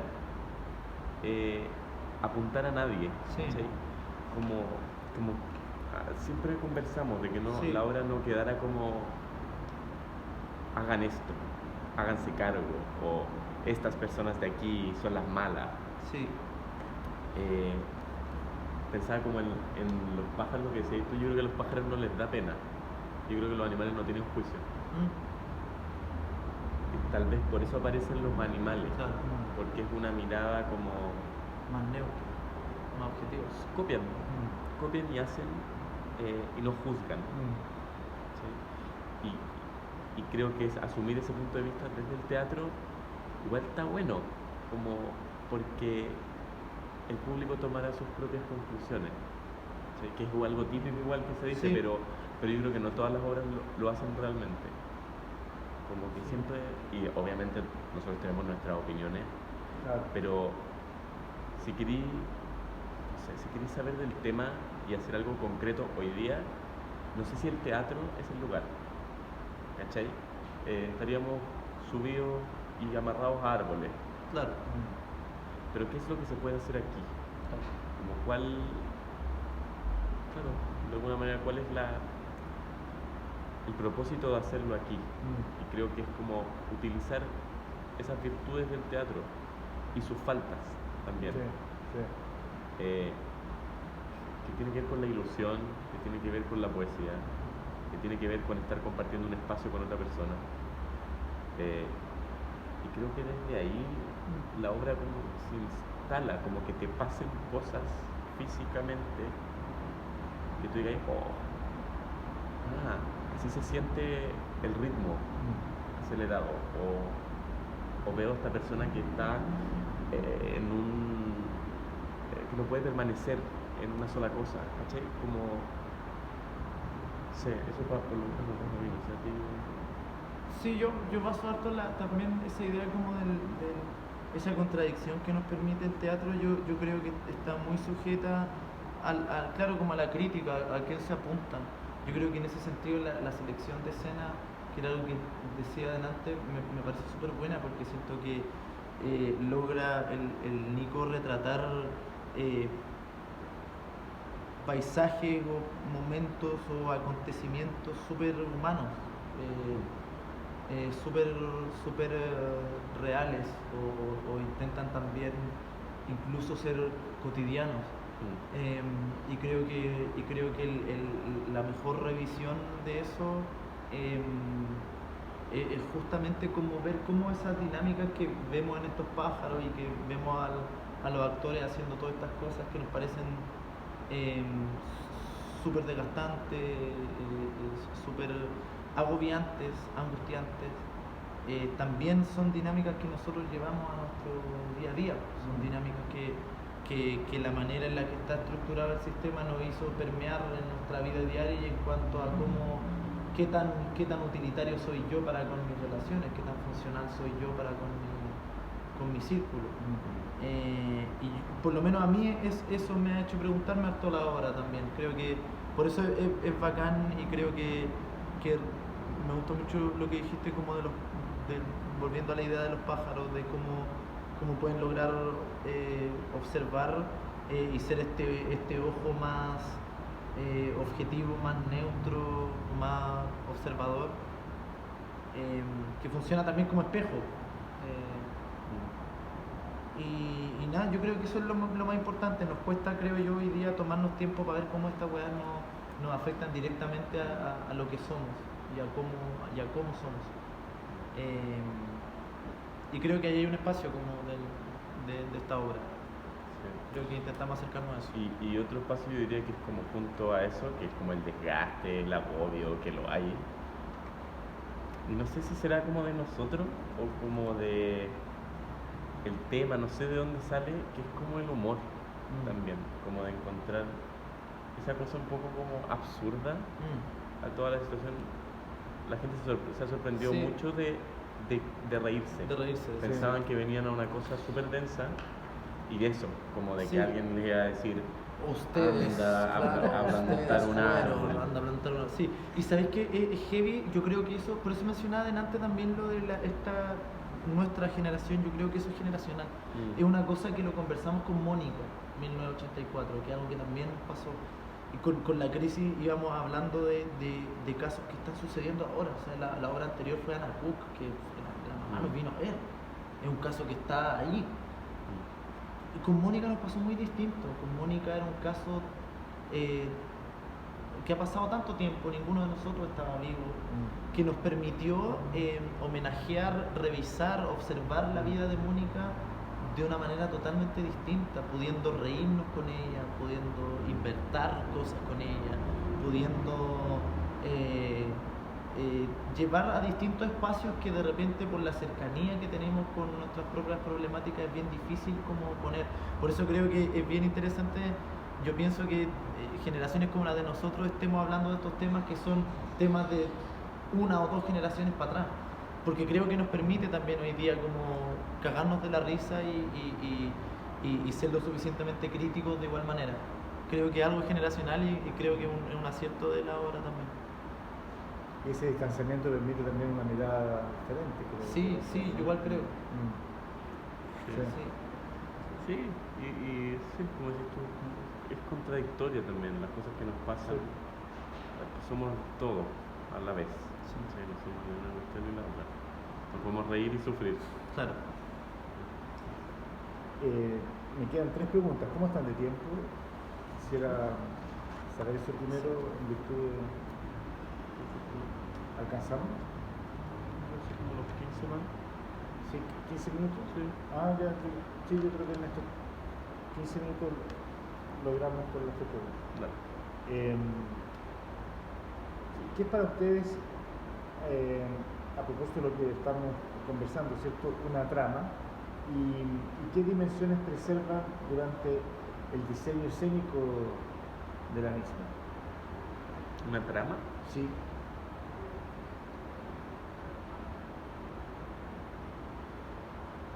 apuntar a nadie, Sí. ¿cachai? Como siempre conversamos de que no, Sí. la obra no quedara como hagan esto, háganse cargo, o estas personas de aquí son las malas. Sí. Pensaba como en los pájaros, lo que decías tú. Yo creo que a los pájaros no les da pena. Yo creo que los animales no tienen juicio. Y tal vez por eso aparecen los animales, Claro. porque es una mirada como Más neutro, más objetivo. copian y hacen, y no juzgan, ¿sí? Y creo que es asumir ese punto de vista desde el teatro igual está bueno, como porque el público tomará sus propias conclusiones, ¿sí? Que es algo típico igual que se dice, Sí. pero yo creo que no todas las obras lo hacen realmente. Como que siempre, y obviamente nosotros tenemos nuestras opiniones, Claro. pero si queréis, no sé, si queréis saber del tema y hacer algo concreto hoy día, no sé si el teatro es el lugar, ¿cachai? Estaríamos subidos y amarrados a árboles, Claro. pero ¿qué es lo que se puede hacer aquí? Como cuál, claro, de alguna manera, cuál es el propósito de hacerlo aquí. Y creo que es como utilizar esas virtudes del teatro y sus faltas también. Sí. Que tiene que ver con la ilusión, que tiene que ver con la poesía, que tiene que ver con estar compartiendo un espacio con otra persona. Y creo que desde ahí la obra como se instala, como que te pasen cosas físicamente que tú digas, así se siente el ritmo acelerado, o veo a esta persona que está que no puede permanecer en una sola cosa, ¿cachai? Como, sí, eso pasa por lo menos a ti. Sí, yo baso harto también esa idea como esa contradicción que nos permite el teatro. Yo creo que está muy sujeta claro, como a la crítica, a qué se apunta. Yo creo que en ese sentido la selección de escena, que era algo que decía adelante, me parece súper buena, porque siento que logra el Nico retratar paisajes o momentos o acontecimientos súper humanos, súper reales, o intentan también incluso ser cotidianos. Y creo que la mejor revisión de eso es justamente como ver cómo esas dinámicas que vemos en estos pájaros y que vemos a los actores haciendo todas estas cosas que nos parecen súper desgastantes, súper agobiantes, angustiantes, también son dinámicas que nosotros llevamos a nuestro día a día. Son dinámicas que la manera en la que está estructurado el sistema nos hizo permear en nuestra vida diaria, y en cuanto a qué tan utilitario soy yo para con mis relaciones, qué tan funcional soy yo para con mi círculo. Y por lo menos a mí eso me ha hecho preguntarme harto la obra también. Creo que por eso es bacán, y creo que me gustó mucho lo que dijiste como volviendo a la idea de los pájaros, de cómo cómo pueden lograr observar y ser este ojo más objetivo, más neutro, más observador, que funciona también como espejo. Y nada, yo creo que eso es lo más importante. Nos cuesta, creo yo, hoy día tomarnos tiempo para ver cómo estas weas nos afectan directamente a lo que somos y a cómo somos. Y creo que ahí hay un espacio como de esta obra. Sí. Creo que intentamos acercarnos a eso. Y otro espacio yo diría que es como junto a eso, que es como el desgaste, el agobio, que lo hay. Y no sé si será como de nosotros o como de el tema, no sé de dónde sale, que es como el humor también, como de encontrar esa cosa un poco como absurda a toda la situación. La gente se ha sorprendido Sí. mucho de reírse. De reírse, sí. Pensaban que venían a una cosa súper densa y de eso, como de Sí. que alguien le iba a decir Ustedes, anda a plantar un árbol. anda a plantar un árbol. Sí, y sabéis que es heavy, yo creo que eso, por eso mencionaba delante también lo de nuestra generación, yo creo que eso es generacional. Es una cosa que lo conversamos con Mónica, 1984, que es algo que también pasó. Y con la crisis íbamos hablando de casos que están sucediendo ahora. O sea, la obra anterior fue Ana Cook, que la mamá nos vino a ver. Es un caso que está ahí. Y con Mónica nos pasó muy distinto. Con Mónica era un caso que ha pasado tanto tiempo, ninguno de nosotros estaba vivo, que nos permitió homenajear, revisar, observar la vida de Mónica de una manera totalmente distinta, pudiendo reírnos con ella, pudiendo inventar cosas con ella, pudiendo llevar a distintos espacios que de repente por la cercanía que tenemos con nuestras propias problemáticas es bien difícil como poner. Por eso creo que es bien interesante, yo pienso que generaciones como la de nosotros estemos hablando de estos temas que son temas de una o dos generaciones para atrás, porque creo que nos permite también hoy día como cagarnos de la risa y ser lo suficientemente críticos de igual manera. Creo que algo es generacional y creo que es un acierto de la obra también. Y ese distanciamiento permite también una mirada diferente, creo. Sí, igual creo. Sí. Sí. Sí, y sí, como dices tú, es contradictoria también las cosas que nos pasan, que somos todo a la vez. Sí. Sí, no somos ni una cuestión ni la otra. Nos podemos reír y sufrir. Claro. Me quedan 3 preguntas. ¿Cómo están de tiempo? Quisiera saber eso primero en virtud de... ¿Alcanzamos? No sé, como los 15 más. ¿Sí? ¿15 minutos? Sí. Ah, ya, sí, yo creo que en estos 15 minutos logramos con las 3 preguntas. Dale. ¿Qué es para ustedes, a propósito de lo que estamos conversando, ¿cierto? Una trama, y qué dimensiones preservan durante el diseño escénico de la misma? ¿Una trama? Sí.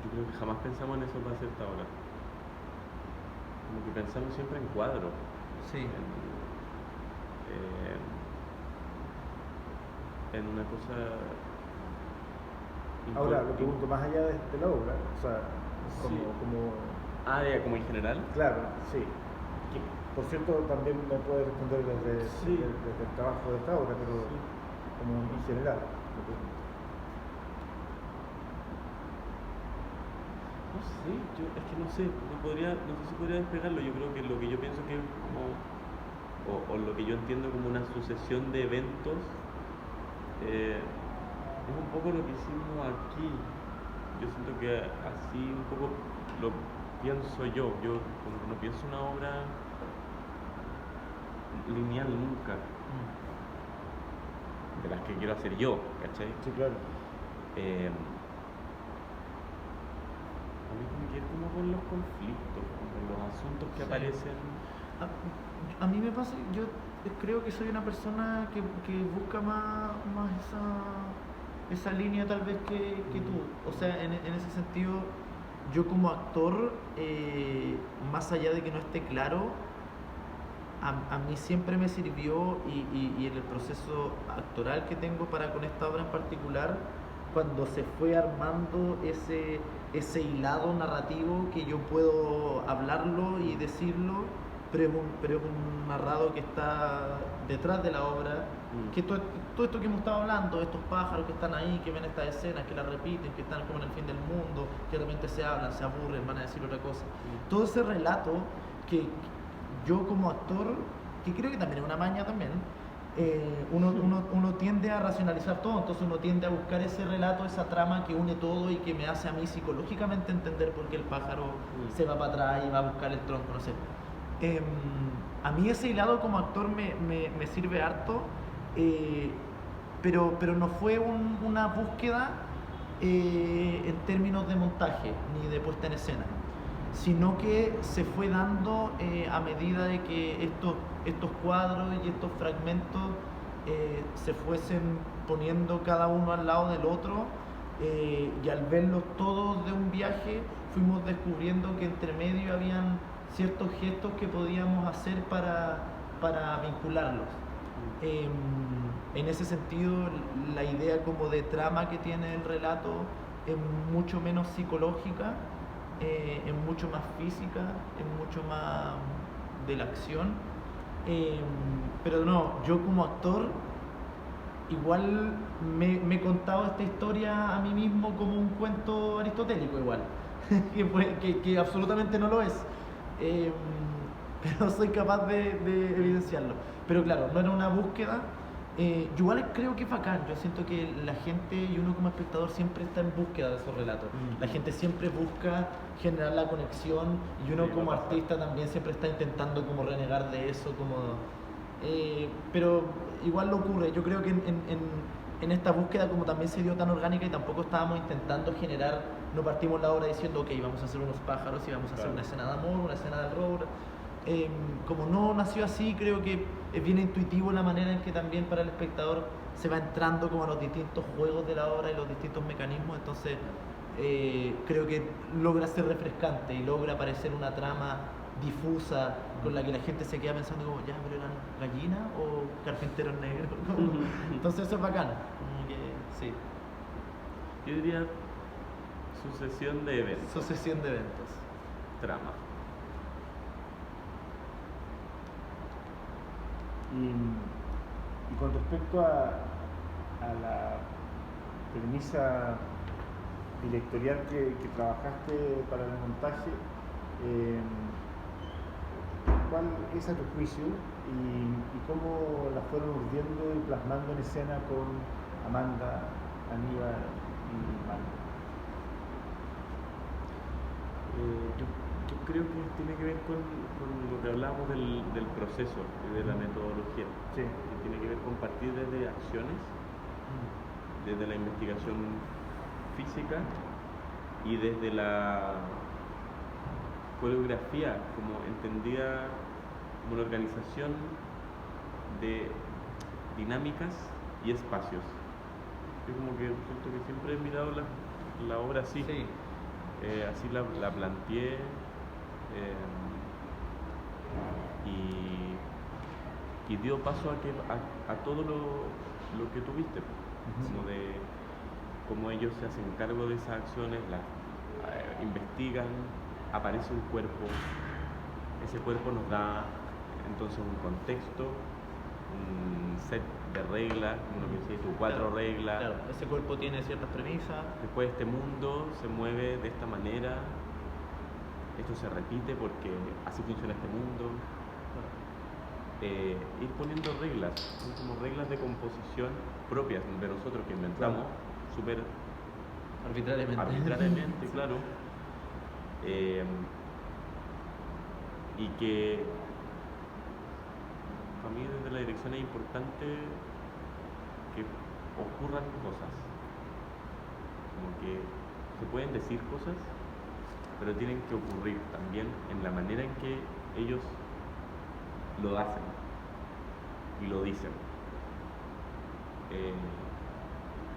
Yo creo que jamás pensamos en eso para hacer esta obra. Como que pensamos siempre en cuadros. Sí. En una cosa. Ahora, lo pregunto más allá de la obra, o sea, Sí. como Como en general. claro, sí. Que, por cierto, también me puede responder Sí. desde el trabajo de esta obra, pero Sí. como en general. Lo pregunto. No sé, es que no sé, no sé si podría despegarlo. Yo creo que lo que yo pienso que es como, o lo que yo entiendo como una sucesión de eventos, es un poco lo que hicimos aquí. Yo siento que así un poco lo pienso yo. Yo como que no pienso una obra lineal nunca, de las que quiero hacer yo, ¿cachai? Sí, claro. A mí me quiero como con los conflictos, con los asuntos que Sí. aparecen. A mí me pasa, yo creo que soy una persona que busca más esa línea tal vez que tú. O sea, en ese sentido, yo como actor, más allá de que no esté claro, a mí siempre me sirvió y en el proceso actoral que tengo para con esta obra en particular, cuando se fue armando ese hilado narrativo que yo puedo hablarlo y decirlo, pero es un narrado que está detrás de la obra, que todo esto que hemos estado hablando, estos pájaros que están ahí, que ven estas escenas, que las repiten, que están como en el fin del mundo, que de repente se hablan, se aburren, van a decir otra cosa. Todo ese relato que yo como actor, que creo que también es una maña también, uno tiende a racionalizar todo, entonces uno tiende a buscar ese relato, esa trama que une todo y que me hace a mí psicológicamente entender por qué el pájaro se va para atrás y va a buscar el tronco, no sé. A mí ese hilado como actor me sirve harto, pero no fue una búsqueda en términos de montaje ni de puesta en escena, sino que se fue dando a medida de que estos cuadros y estos fragmentos se fuesen poniendo cada uno al lado del otro, y al verlos todos de un viaje fuimos descubriendo que entre medio habían ciertos gestos que podíamos hacer para vincularlos. En ese sentido, la idea como de trama que tiene el relato es mucho menos psicológica, es mucho más física, es mucho más de la acción. Pero no, yo como actor igual me he contado esta historia a mí mismo como un cuento aristotélico igual, que absolutamente no lo es. Pero soy capaz de evidenciarlo. Pero claro, no era una búsqueda. Yo igual creo que es bacán. Yo siento que la gente y uno como espectador siempre está en búsqueda de esos relatos. La gente siempre busca generar la conexión y uno como artista también siempre está intentando como renegar de eso, pero igual lo ocurre. Yo creo que en esta búsqueda, como también se dio tan orgánica y tampoco estábamos intentando generar, no partimos la obra diciendo ok, vamos a hacer unos pájaros y vamos a hacer una escena de amor, una escena de robo. Como no nació así, creo que es bien intuitivo la manera en que también para el espectador se va entrando como a los distintos juegos de la obra y los distintos mecanismos. Entonces creo que logra ser refrescante y logra parecer una trama difusa con la que la gente se queda pensando como, ya, pero eran gallinas o carpinteros negros. Entonces eso es bacán, como que sí. Yo diría sucesión de eventos. Sucesión de eventos. Trama. Y con respecto a la premisa directorial que trabajaste para el montaje, ¿cuál es a tu juicio y cómo la fueron urdiendo y plasmando en escena con Amanda, Aníbal y Manu? Yo creo que tiene que ver con lo que hablábamos del proceso y de la metodología. Sí. Que tiene que ver con partir desde acciones, desde la investigación física y desde la coreografía, como entendida como una organización de dinámicas y espacios. Yo como que siento que siempre he mirado la obra así. Sí. Así la planteé, y dio paso a todo lo que tuviste, como de cómo ellos se hacen cargo de esas acciones, investigan, aparece un cuerpo, ese cuerpo nos da entonces un contexto, un set de reglas, como lo que decís tú, 4 reglas. Claro, ese cuerpo tiene ciertas premisas. Después este mundo se mueve de esta manera, esto se repite porque así funciona este mundo. Ir poniendo reglas, son como reglas de composición propias de nosotros que inventamos, súper arbitrariamente, claro. Y que para mí desde la dirección es importante que ocurran cosas, como que se pueden decir cosas, pero tienen que ocurrir también en la manera en que ellos lo hacen y lo dicen.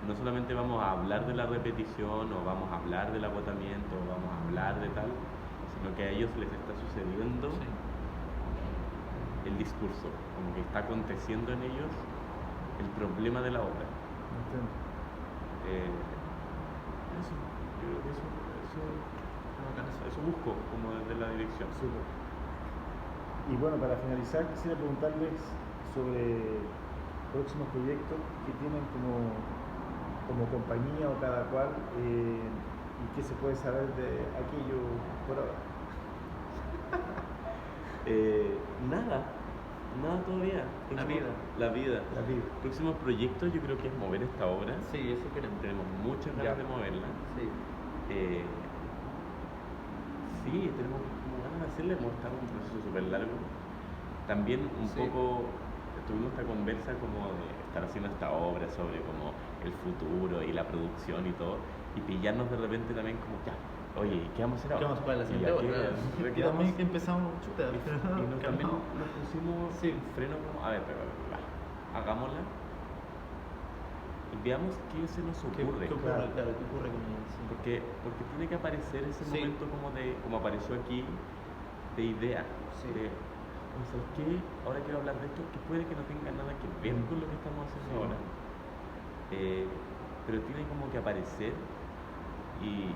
No solamente vamos a hablar de la repetición o vamos a hablar del agotamiento o vamos a hablar de tal, sino que a ellos les está sucediendo el discurso, como que está aconteciendo en ellos el problema de la obra. Eso, yo creo que Bacán eso. eso busco como desde la dirección. Súper. Y bueno, para finalizar, quisiera preguntarles sobre próximos proyectos que tienen como compañía o cada cual, y qué se puede saber de aquello por ahora. Nada todavía. La vida. La vida. La vida. Próximos proyectos yo creo que es mover esta obra. Sí, eso queremos. Tenemos muchas Ya. ganas de moverla. Sí. Sí, tenemos como ganas de hacerla. Hemos estado en un proceso súper largo. También un Sí. poco tuvimos esta conversa como de estar haciendo esta obra sobre como el futuro y la producción y todo. Y pillarnos de repente también como, ya, oye, ¿qué vamos a hacer ¿Qué ahora? vamos para la Y siguiente ya hora? que- Y también que empezamos chuta. y también nos pusimos Sí. un freno como, a ver, hagámosla y veamos qué se nos ¿Qué ocurre. ocurre? Claro. Claro, ¿qué ocurre con ella? Sí. Porque tiene que aparecer ese Sí. momento como apareció aquí, de idea. Sí. De, o sea, ¿qué? Ahora quiero hablar de esto que puede que no tenga nada que ver con lo que estamos haciendo Sí. ahora. Pero tiene como que aparecer y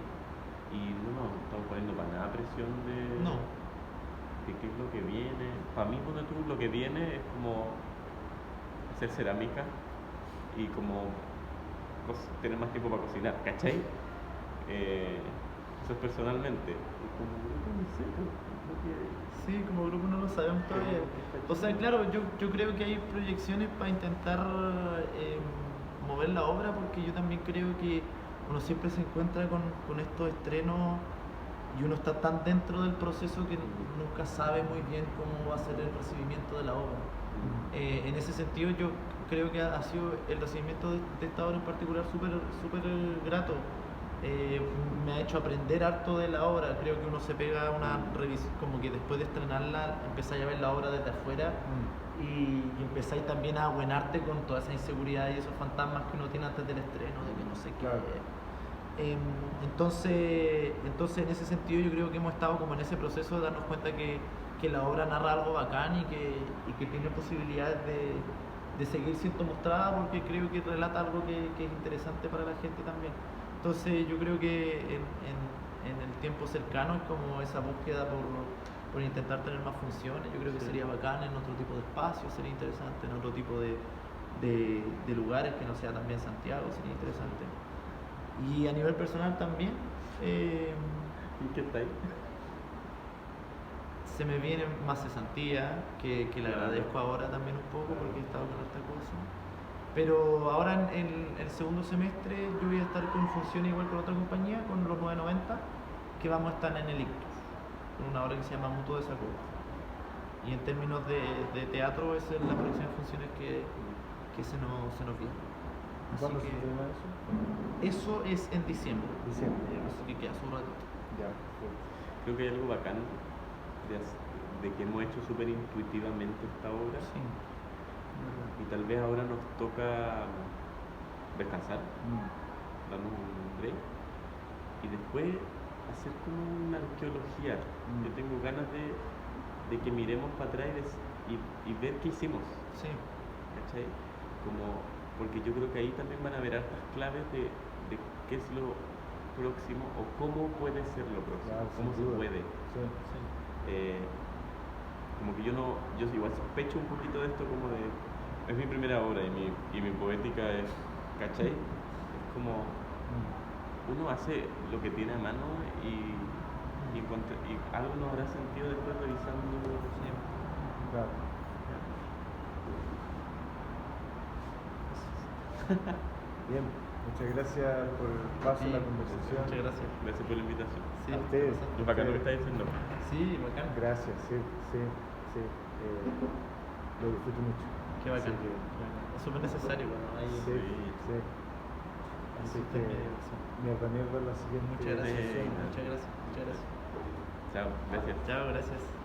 no nos estamos poniendo para nada presión No. de qué es lo que viene. Para mí, ponte tú, lo que viene es como hacer cerámica y como tener más tiempo para cocinar, ¿cachai? Eso es personalmente. Y como grupo, no sé, creo que- Sí, como grupo no lo sabemos todavía. O sea, claro, yo creo que hay proyecciones para intentar mover la obra, porque yo también creo que uno siempre se encuentra con estos estrenos y uno está tan dentro del proceso que nunca sabe muy bien cómo va a ser el recibimiento de la obra. En ese sentido, yo creo que ha sido el recibimiento de esta obra en particular súper grato. Me ha hecho aprender harto de la obra. Creo que uno se pega una revisión, como que después de estrenarla, empezáis a ver la obra desde afuera y empezáis también a abuenarte con toda esa inseguridad y esos fantasmas que uno tiene antes del estreno, de que no sé qué. Claro. Entonces, en ese sentido, yo creo que hemos estado como en ese proceso de darnos cuenta que la obra narra algo bacán y que tiene posibilidades de seguir siendo mostrada, porque creo que relata algo que es interesante para la gente también. Entonces yo creo que en el tiempo cercano es como esa búsqueda por intentar tener más funciones. Yo creo que sería bacán en otro tipo de espacios, sería interesante en otro tipo de lugares que no sea también Santiago, sería interesante. Y a nivel personal también, ¿Y qué está ahí? se me viene más cesantía, que le Claro. agradezco ahora también un poco porque he estado con esta cosa. Pero ahora en el segundo semestre yo voy a estar con funciones igual con otra compañía, con los 990, que vamos a estar en el Ictus, con una obra que se llama Mutuo Desacuerdo. Y en términos de teatro, esa es la próxima funciones que se nos viene. Así ¿Cuándo se que estrena eso? eso es en diciembre. Diciembre. Así que queda su ratito. Ya, perfecto. Creo que hay algo bacán de que hemos hecho súper intuitivamente esta obra. Sí. Y tal vez ahora nos toca descansar, Mm. darnos un break y después hacer como una arqueología. Mm. Yo tengo ganas de que miremos para atrás y ver qué hicimos, Sí. ¿cachai? Como, porque yo creo que ahí también van a ver hartas claves de qué es lo próximo o cómo puede ser lo próximo, Claro, cómo sin se duda. puede. Sí. Como que yo igual sospecho un poquito de esto como de, es mi primera obra y mi poética es, ¿cachai? Es como, Mm. uno hace lo que tiene a mano y algo nos habrá sentido después revisando. Claro. Bien, muchas gracias por el paso en la Sí, conversación. Muchas gracias. Gracias por la invitación. Sí, A ustedes. Es bacán lo que estáis diciendo. Sí, bacán. Gracias, sí. Lo disfruto mucho. Qué bacán. Así que, Es súper necesario cuando hay sí, sí. Así que, mierda, la siguiente. Muchas gracias. Sí, Muchas gracias. Muchas gracias. Chao, gracias. Chao, gracias.